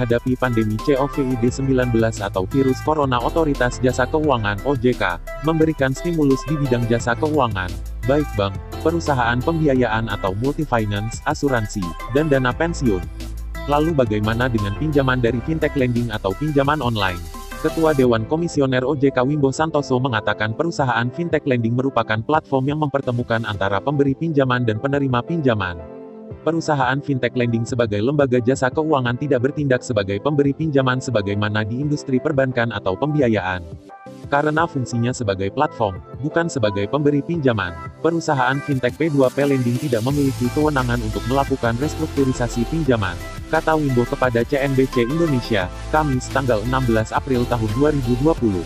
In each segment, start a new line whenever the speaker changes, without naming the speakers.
menghadapi pandemi COVID-19 atau virus corona. Otoritas Jasa Keuangan (OJK) memberikan stimulus di bidang jasa keuangan, baik bank, perusahaan pembiayaan atau multifinance, asuransi, dan dana pensiun. Lalu bagaimana dengan pinjaman dari fintech lending atau pinjaman online? Ketua Dewan Komisioner OJK Wimbo Santoso mengatakan perusahaan fintech lending merupakan platform yang mempertemukan antara pemberi pinjaman dan penerima pinjaman. Perusahaan fintech lending sebagai lembaga jasa keuangan tidak bertindak sebagai pemberi pinjaman sebagaimana di industri perbankan atau pembiayaan. Karena fungsinya sebagai platform, bukan sebagai pemberi pinjaman, perusahaan fintech P2P lending tidak memiliki kewenangan untuk melakukan restrukturisasi pinjaman, kata Wimbo kepada CNBC Indonesia, Kamis tanggal 16 April tahun 2020.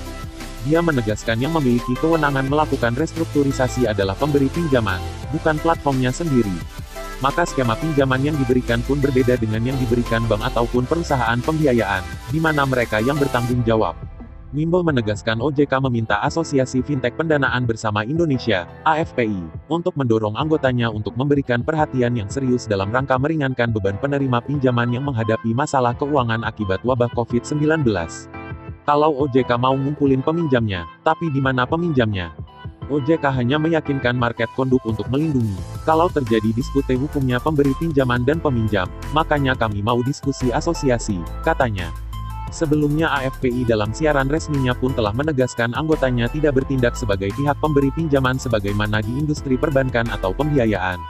Dia menegaskan yang memiliki kewenangan melakukan restrukturisasi adalah pemberi pinjaman, bukan platformnya sendiri. Maka skema pinjaman yang diberikan pun berbeda dengan yang diberikan bank ataupun perusahaan pembiayaan, di mana mereka yang bertanggung jawab. Wimbo menegaskan OJK meminta Asosiasi Fintech Pendanaan Bersama Indonesia, AFPI, untuk mendorong anggotanya untuk memberikan perhatian yang serius dalam rangka meringankan beban penerima pinjaman yang menghadapi masalah keuangan akibat wabah COVID-19. Kalau OJK mau ngumpulin peminjamnya, tapi di mana peminjamnya? OJK hanya meyakinkan market conduct untuk melindungi. Kalau terjadi dispute hukumnya pemberi pinjaman dan peminjam, makanya kami mau diskusi asosiasi, katanya. Sebelumnya AFPI dalam siaran resminya pun telah menegaskan anggotanya tidak bertindak sebagai pihak pemberi pinjaman sebagaimana di industri perbankan atau pembiayaan.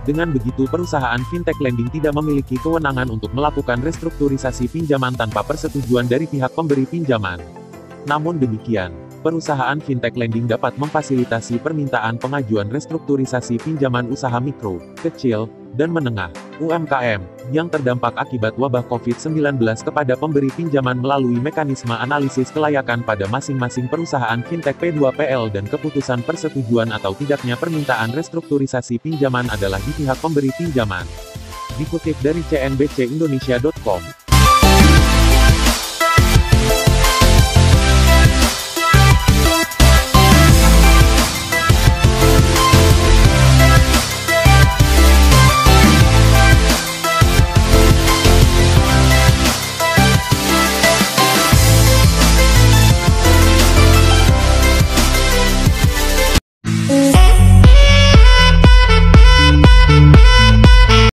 Dengan begitu perusahaan fintech lending tidak memiliki kewenangan untuk melakukan restrukturisasi pinjaman tanpa persetujuan dari pihak pemberi pinjaman. Namun demikian, perusahaan fintech lending dapat memfasilitasi permintaan pengajuan restrukturisasi pinjaman usaha mikro, kecil, dan menengah, UMKM, yang terdampak akibat wabah COVID-19 kepada pemberi pinjaman melalui mekanisme analisis kelayakan pada masing-masing perusahaan fintech P2PL dan keputusan persetujuan atau tidaknya permintaan restrukturisasi pinjaman adalah di pihak pemberi pinjaman. Dikutip dari cnbcindonesia.com.